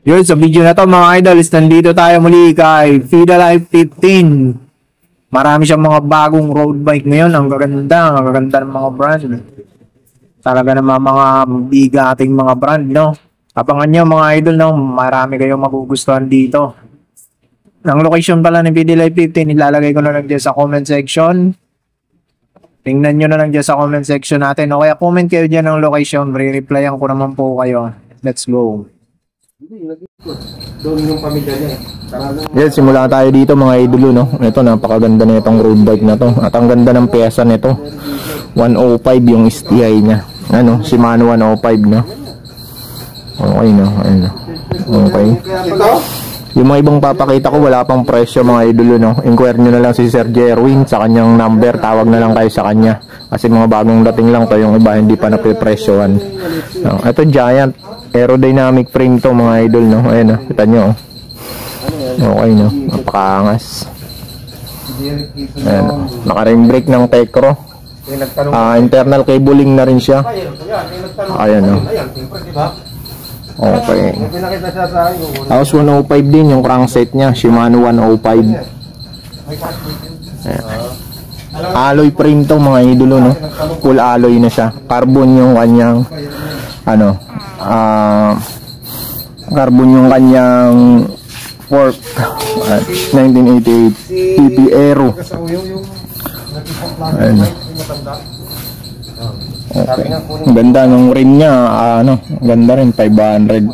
Yun, sa video na to mga idols, nandito tayo muli kay Fida Life 15. Marami siyang mga bagong road bike ngayon. Ang gaganda ng mga brand. Talaga naman mga bigating mga brand, no? Abangan nyo mga idol, no? Marami kayong magugustuhan dito. Ang location pala ng Fida Life 15, ilalagay ko na lang dyan sa comment section. Tingnan nyo na lang dyan sa comment section natin. O kaya comment kayo dyan ng location. Re-replyan ko naman po kayo. Let's go. Doon yung pamilya niya. Yes, simula tayo dito mga idolo, no? Ito, napakaganda na itong road bike na to. At ang ganda ng pyesa nito. 105 yung STI niya. Ano, Shimano 105, no? Okay, no? Ayun, no? Okay. Yung mga ibang papakita ko, wala pang presyo mga idolo, no? Inquire nyo na lang si Sir Jerwin sa kanyang number. Tawag na lang kayo sa kanya. Kasi mga bagong dating lang to, yung iba hindi pa napipresyohan. No? Ito, Giant. Aerodynamic frame to mga idol, no? Ayan, no? Kita nyo, oh. Okay, no? Napakaangas. Ayan, no? Naka-rim brake ng Tecro. Internal cabling na rin siya. Ayan, no? Okay. Tapos 105 din yung crankset niya. Shimano 105. Ayan. Alloy frame to mga idolo, no? Full alloy na siya. Carbon yung kanyang ano, carbon yung kanyang fork. 1988 PP Aero. Ayan. Okay. Ganda ng rim niya, ano, ganda rin, 500.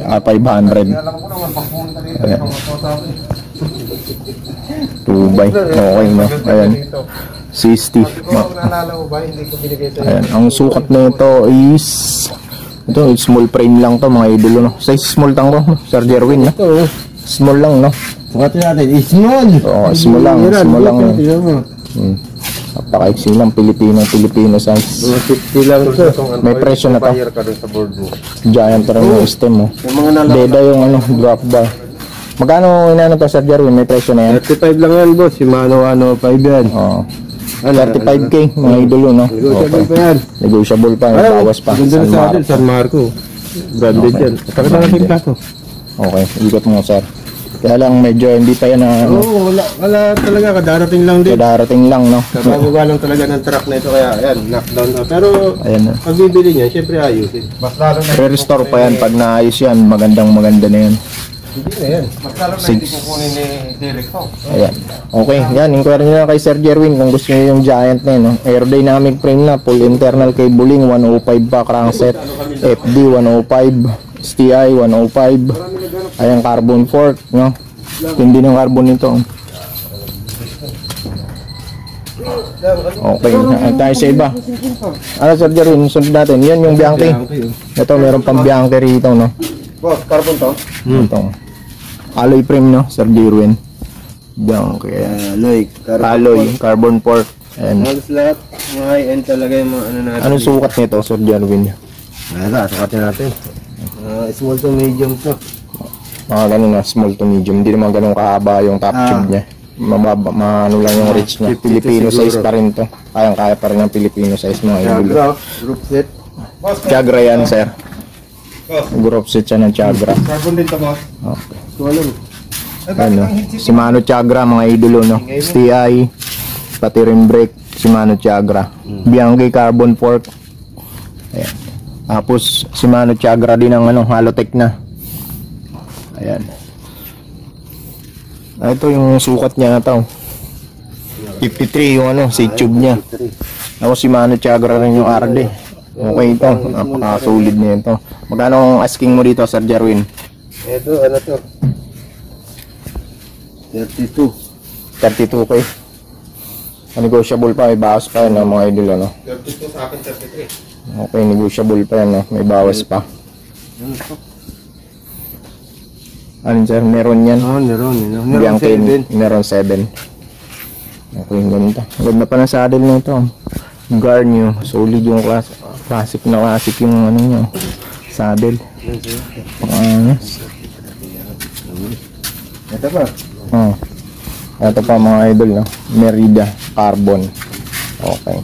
Ayan. 2x. Okay, no? Ayan. 60. Ayan. Ang sukat na ito is ito, small frame lang to mga idolo, no? Size small lang to, Sir Jerwin, no? Small lang, no? Sukat natin, small. Oo, small lang, small lang. Napaka-iksi lang, Pilipino size. 50 lang to. May presyo na to. Giant rin yung stem, mo. Deda yung ano, drop bar. Magkano inano to, Sir Jerwin? May presyo na yan? 35 lang yan, boss. Shimano 105 yan. Oo. 35k mga idolo, no? Negotiable pa yan. Negotiable pa, may bawas pa. San Marco. Branded yan. Takot na natin plato. Okay, ikot mo, sir. Kaya lang medyo hindi pa yan na ano. Oo, wala talaga, kadarating lang din. Kadarating lang, no? Kabagawa lang talaga ng truck na ito, kaya ayan, knockdown na. Pero ayan, no? pag bibili niya, syempre ayusin. Mas lalo na re-restore pa yan, pag naayos yan, maganda na yan. hindi na yan. Mas lalo na hindi kukunin ni Derek to. Ayan. Okay, yan, inquire nyo na kay Sir Jerwin kung gusto nyo yung Giant na yun, no? Aerodynamic frame na, full internal cabling, 105 pa crankset, FD 105, STI 105. Ayan, carbon fork, no? Hindi ng carbon nito. Okay, tayo sa iba. Ano, Sir Jerwin, sunod natin. Yan yung Bianchi. Ito, meron pang Bianchi rito, no? Boss, carbon to? Ito. Alloy frame, no, Sir Jerwin. Bianchi. Alloy, carbon fork. Ayan. Halos lahat, mga high-end talaga yung mga ano natin. Anong sukat nito, Sir Jerwin? Wala, sukatin natin. Small to medium to. Mga ganun na, small to medium. Hindi naman ganun kahaba yung top tube niya. Ano lang yung reach niya. Filipino size pa rin to. Kaya pa rin ng Filipino size mga idol. Group set. Chagra yan, sir. Group set siya ng Chagra. Carbon din to, boss. Okay. Tuwalan. Ano, Shimano Chagra mga idolo, no? STI, pati rim brake, Shimano Chagra. Bianchi carbon fork. Ayan. Tapos Shimano Chagra din ang ano, Halotech na. Ayan. Ito yung sukat niya na to. 53 yung ano, seat tube niya. Tapos Shimano Chagra rin yung RD. Okay ito, napaka-solid na ito. Magkano ang asking mo dito, Sir Jerwin? Ito, ano to? 32. 32k. Negotiable pa, may bawas pa yan, mga idol, ano? 32 sa akin, 33. Okay, negotiable pa yan, no? May bawas pa. Alin, sir? Meron yan? Oo, meron. Meron 7. Okay, ganito. Ganda pa ng saddle na ito. Guard nyo. Solid yung classic yung ano nyo. Saddle. Ito pa. Ito pa mga idol, no? Merida carbon. Okay.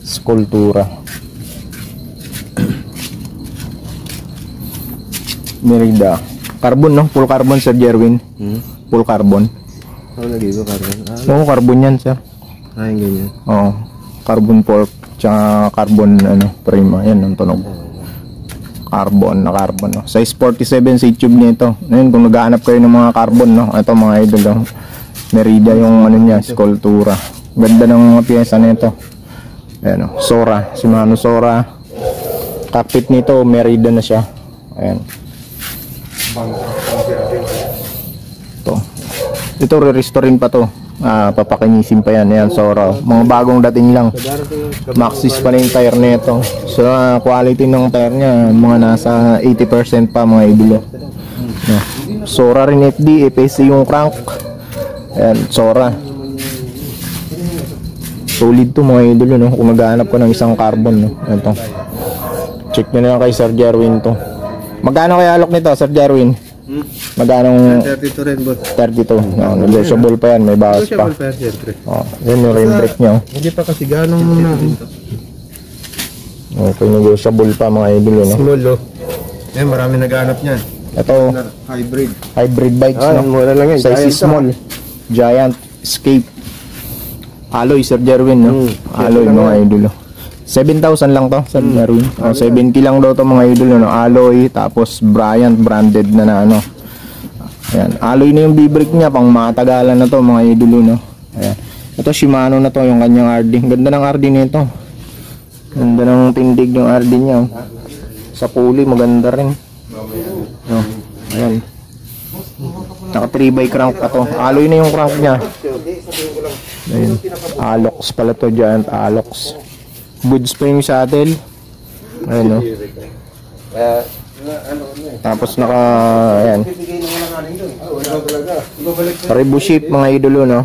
Sculptura. Merida Carbon, no? Full carbon, Sir Jerwin. Full carbon. Nag-iba carbon. Oo, carbon yan, sir. Yung ganyan. Oo. Carbon fork, tsaka carbon, prima. Yan, ang tunog. Carbon na carbon, no? Size 47 sa tube nito. Ngayon, kung naghahanap kayo ng mga carbon, no? Ito, mga idol, no? Merida yung, niya, Sculptura. Ganda ng mga piyesa nito. Ayan, no? Sora. Shimano Sora. Cockpit nito, Merida na siya. Ayan. Ito re-restore rin pa to. Papakinisin pa yan. Ayan, Sora. Mga bagong dating lang. Maxxis pa na yung tire nito. So, quality ng tire niya, mga nasa 80% pa mga idolo. No. Sora rin FD, EPC yung crank. Ayan, Sora. Solid to mga idolo, no? Kung maghanap ko ng isang carbon, no? Ito. Check nyo na lang kay Sir Jerwin to. Magkano kaya alok nito, Sir Jerwin? Magkano? 32 rin, boss. 32. No, negotiable pa yan, may bawas pa. Oh, yun yung rim brake nyo. Hindi pa kasi ganong muna. Okay, negotiable pa mga idolo, no? Small, oh. Yan, marami naghanap niyan. Ito, Hybrid. hybrid bikes, no? Mura lang yan. Size is small. Giant, Escape. Alloy, Sir Jerwin, no? Alloy, mga idolo. 7,000 lang to, Sir Jerwin. 70 lang daw to mga idolo, no? Alloy, tapos Bryant, branded na ano. Ayan, alloy na yung B-brake niya, pang matagalan na to mga idolo, no? Ayan. Ito, Shimano na to, yung kanyang RD. Ganda ng RD nito. Ganda ng tindig yung RD niya, oh. Sa pulley, maganda rin. No? Ayan. Naka 3x crank pa to. Alloy na yung crank niya. Ayan. Alox pala to, Giant Alox. Good spring saddle. Ayan, no? Tapos naka, ayan, Rebu shape mga idolo, no?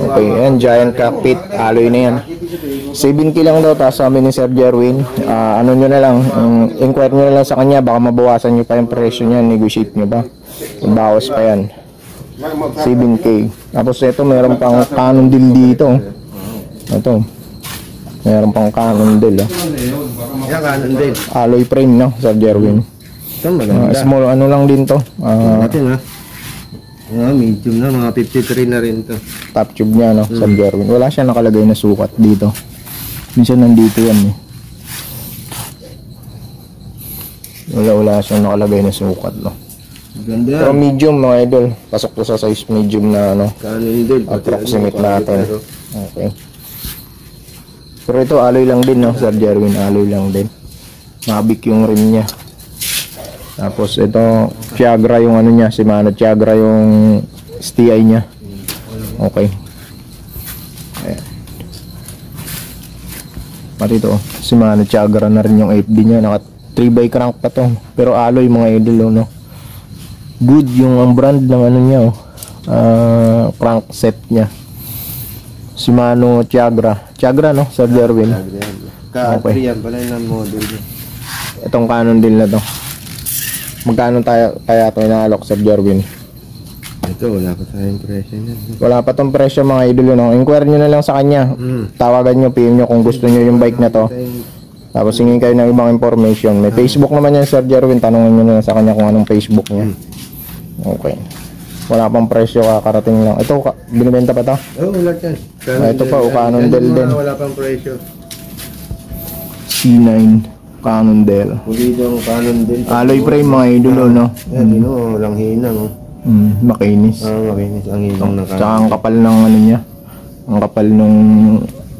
Okay, ayan, Giant cockpit. Alloy na yan. 70 lang daw, tapos sabi ni Sir Jerwin, ano nyo na lang, inquire nyo na lang sa kanya, baka mabawasan nyo pa yung presyo niya, negotiate nyo ba? Bawas pa yan. 7K. Tapos ito, meron pang Cannondale dito. Ito, meron pang Cannondale, oh. Yan, Cannondale. Alloy frame, no, Sir Jerwin. Small ano lang din to. Natin, ha? Medium na, mga 53 na rin to. Top tube niya, no, Sir Jerwin. Wala siya nakalagay na sukat dito. Minsan nandito yan, eh. Wala siyang nakalagay na sukat, no. Ganda. Pero medium, mga idol. Pasok to sa size medium na, ano, Cannondale. approximate natin. Okay. Pero ito, alloy lang din, no, Sir Jerwin. Alloy lang din. Mabic yung rim niya. Tapos ito, Tiagra yung ano niya, Shimano Tiagra yung STI niya. Okay. Ayan. Pati ito, Shimano Tiagra na rin yung FD niya. Naka 3x crank pa to. Pero alloy mga idol, no. Good yung ang brand ng ano niya, oh. Crank set niya. Shimano Tiagra. Tiagra, no, Sir Jerwin. Ka-3 yan pala yung model niya. Itong Cannondale na to. Magkano kaya ito inaalok, Sir Jerwin? Ito, wala pa tayong presyo niya. Wala pa tong presyo mga idolo, no? Inquire nyo na lang sa kanya. Tawagan nyo, PM nyo kung gusto nyo yung bike na to. Tapos hingin kayo ng ibang information. May Facebook naman yan, Sir Jerwin. Tanungin nyo na lang sa kanya kung anong Facebook niya. Okay. Wala pang presyo, kakarating lang. Ito, binibenta pa to? Oo, wala yan. Ito pa, Cannondale din. Wala pang presyo. C9 Cannondale. Muli yung Cannondale. Alloy frame mga idolo, no? Yan, walang hinang, oh. Makinis. Makinis ang hinang ng Tsaka ang kapal ng ano niya. Ang kapal nung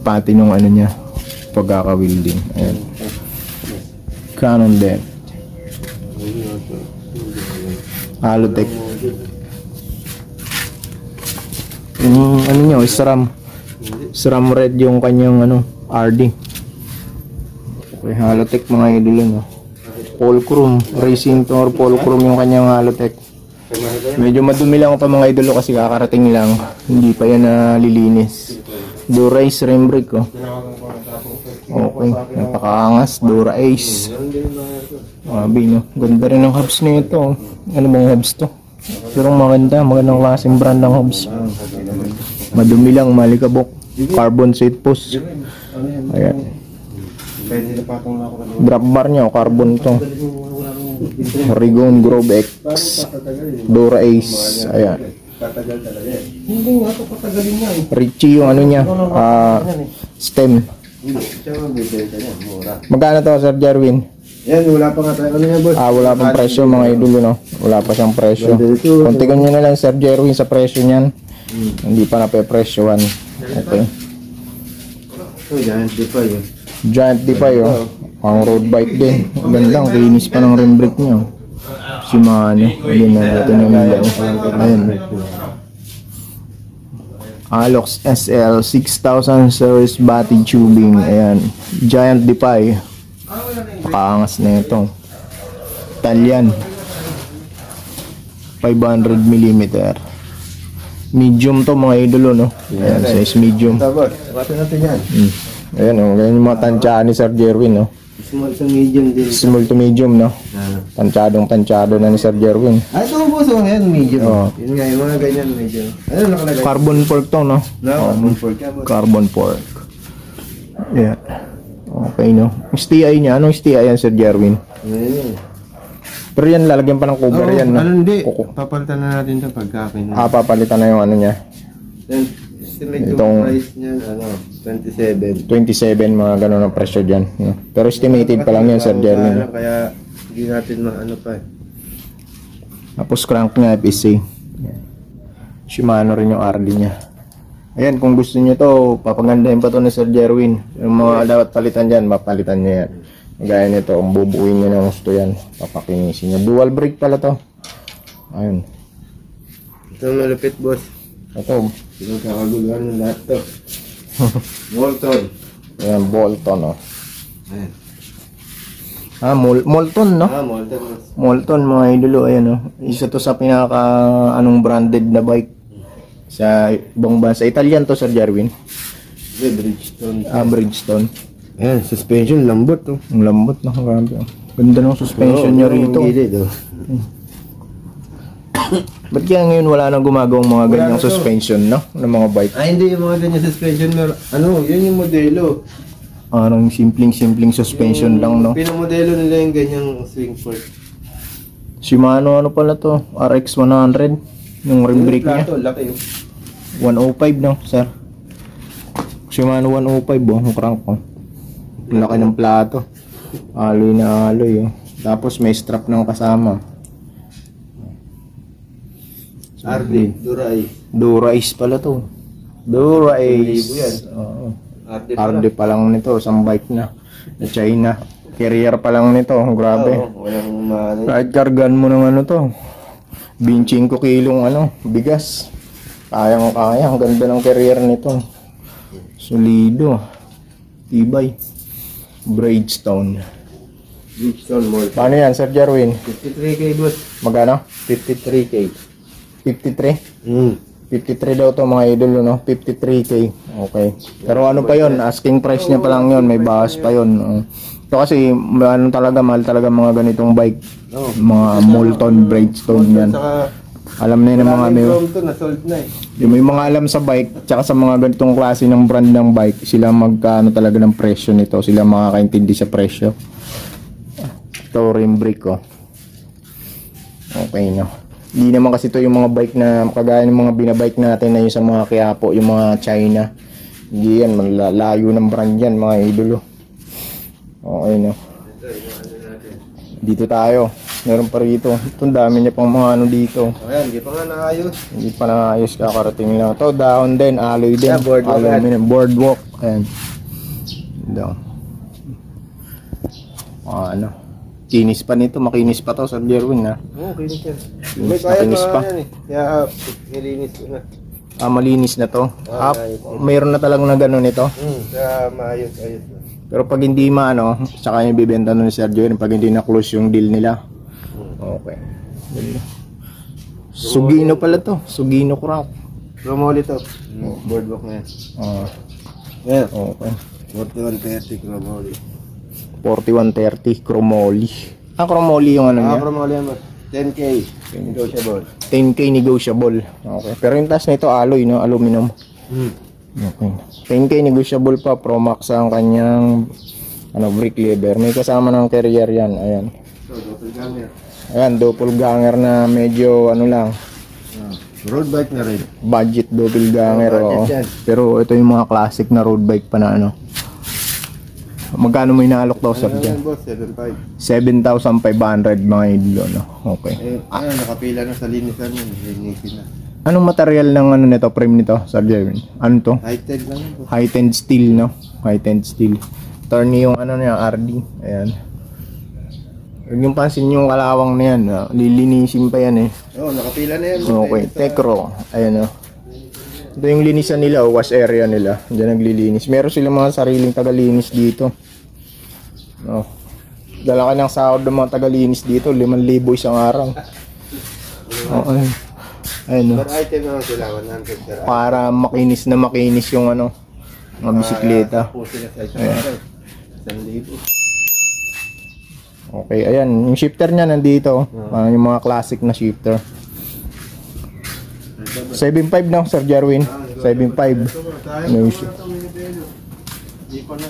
pati nung ano niya. Pagkaka-wielding. Ayan. Cannondale. Alotech. Yung ano niya, SRAM. SRAM red yung kanyang ano, RD. Okay, Halotech mga idolo, no. Fulcrum, racing to or Fulcrum yung kanyang Halotech. Medyo madumi lang pa mga idolo kasi kakarating lang. Hindi pa yan nalilinis. Dura Ace rim brake, oh. Okay, napakaangas, Dura Ace. Mabi, no. Ganda rin ng hubs nito, oh. Ano bang hubs to? Pero magandang klaseng brand ng hubs. Madumi lang, malikabok. Carbon seat post. Ayan. Drop bar niya, carbon to. Rigon Grove X. Paano patatagalin? Dura Ace. Ayan. Tatagal talaga yan. Hindi nga ito patagalin yan. Richie yung ano niya. Stem. Hindi. Tsaka bibenta niya. Mura. Magkano to, Sir Jerwin? Yan, wala pa nga tayo. Ano yan, boss? Wala pang presyo mga idol, no? Wala pa siyang presyo. Kontigan nyo na lang, Sir Jerwin, sa presyo niyan. Hindi pa nape-presyohan. Okay. Oh, Giant Defy yun. Giant Defy, oh. Pang road bike din. Gandang, kinis pa ng rim brake niya. Shimano. Ayun na natin yung nila. Ayun. Alox SL 6000 series body tubing. Ayan. Giant Defy. Paangas na ito. Italian. 500mm. Medium to mga idolo, no? Ayan, size medium. Tapos, bato natin yan. Ayan, oh. Ganyan yung mga tansyahan ni Sir Jerwin, no? Small to medium din. Small to medium, no? Tansyado na ni Sir Jerwin. Ito ang puso ngayon, medium. Oo. Yun nga, yung mga ganyan, medium. Ano nakalagay? Carbon fork to, no? No, carbon fork. Carbon fork. Ayan. Okay, no? STI niya. Anong STI yan, Sir Jerwin? Ayan. Pero yan, lalagyan pa ng cover yan, no? Ano hindi? Kuko. Papalitan na natin ito pagkakin. Papalitan na yung ano niya. Then, estimate Itong- yung price niya, 27. 27, mga ganun ang presyo dyan. No? Pero estimated pa lang yan, Sir Jerwin. No? Kaya, hindi natin maano pa eh. Tapos crank niya, FSC. Shimano rin yung RD niya. Ayan, kung gusto niyo to, papagandahin pa to ni Sir Jerwin. Yung mga dapat palitan dyan, mapalitan niya yan. Gaya nito, ang bubuuin niya ng gusto yan. Papakinisin niya. Dual brake pala to. Ayun. Ito malupit, boss. Ito. Sino kakaguluhan ng lahat to? Molton. Ayan, Bolton, oh. Ayan. Molton, no? Molton, boss. Molton, mga idolo, ayan, oh. Isa to sa pinaka, branded na bike sa ibang bansa. Italian to, Sir Jerwin. Bridgestone. Bridgestone. Ayan, suspension, lambot to. Ang lambot, no? Grabe, oh. Ganda ng suspension niya rito. Ba't kaya ngayon wala nang gumagawang mga ganyang Wala na to. suspension, no? Ng mga bike. Ay, hindi yung mga ganyan suspension. Yun yung modelo. Parang simpleng suspension lang, no? Pinamodelo nila yung ganyang swing fork. Shimano, ano pala to? RX 100. Yung rim brake niya. Plato, laki. 105, no, sir? Shimano 105, oh. Ang crank, oh. Ang laki ng plato. Aloy na aloy, oh. Tapos may strap ng kasama. RD, Durai. Dura Ace pala to. Dura Libo yan. Ace. Oo. RD RD pa lang nito, isang bike na. Na China. Carrier pa lang nito, grabe. Walang maano. Kahit kargan mo ng ano to. 25 kilong bigas. Kayang-kaya, ang ganda ng carrier nito. Solido. Tibay. Bridgestone. Bridgestone Mall. Paano yan, Sir Jerwin? 53k, boss. Magkano? 53k. 53? 53 daw to mga idol, no? 53k. Okay. Pero ano pa yon? Asking price niya pa lang yon, may bawas pa yon. Ito kasi mahal talaga mga ganitong bike. Mga Molton, Bridgestone yan. Saka, Alam na yun ng mga may, chrome to, na-sold na eh. yung may mga alam sa bike, tsaka sa mga ganitong klase ng brand ng bike, sila magkaano talaga ng presyo nito, sila makakaintindi sa presyo. Ito rim brake, oh. Okay, no. Hindi naman kasi ito yung mga bike na kagaya ng mga binabike natin na yung sa mga Quiapo, yung mga China. Hindi yan, malalayo ng brand yan mga idolo. Okay, no. Dito tayo. Meron pa rito. Ito, ang dami niya pang mga ano dito. Ayan, hindi pa nga naayos. Hindi pa naayos, kakarating lang. Ito, down din, alloy din. Yeah, boardwalk. Aluminum, boardwalk. Ayan. Down. Kinis pa nito, makinis pa to, Sir Jerwin, ha. Oo, kinis yan. Kinis May na, kaya kinis pa. yan eh. Kaya, nilinis ko na. Malinis na to. Ayos. Mayroon na talagang na gano'n ito. Kaya maayos-ayos na. Pero pag hindi saka yung bibenta nun ni Sir Jerwin, pag hindi na-close yung deal nila. Okay. Sugino pala to. Sugino crank. Promoli to. Boardwalk na yan. Yan. Okay. 4130 Promoli. 4130 Chromoly. Chromoly yung ano niya. Promoli yan, boss. 10k. Negotiable. 10k negotiable. Okay. Pero yung taas nito alloy, no? Aluminum. Okay. 10k negotiable pa. Pro Max ang kanyang brake lever. May kasama ng carrier yan. Ayan. Ito, doppelganger. Ayan, doppelganger na medyo ano lang, Road bike na rin. budget doppelganger. Budget Oo. yan. Pero ito yung mga classic na road bike pa na ano. Magkano mo inaalok daw sir Ano dyan? yan, boss? 7.5. 7,500 mga idolo, no? Okay. Nakapila na sa linisan yun. Linisin na. Anong material ng ano nito, frame nito, Sir Jerwin? Ano to? High-tech lang yun, boss. High-tened steel, no? High-tened steel. Turny yung ano niya, RD. Ayan. Huwag yung pansin yung kalawang na yan. Lilinisin pa yan eh. Nakapila na yan. Okay, Tecro. Ayan o. Ito yung linisan nila, wash area nila. Diyan naglilinis. Meron silang mga sariling tagalinis dito. Dala ka ng sahod ng mga tagalinis dito. 5,000 isang araw. Okay. Ayun o. Per item naman sila, 100 per item. Para makinis na makinis yung ano, mga bisikleta. Tapos sila sa isang araw. 1,000. Okay, ayan. Yung shifter niya nandito. Yung mga classic na shifter. 7.5 na, Sir Jerwin. 7.5. No issue.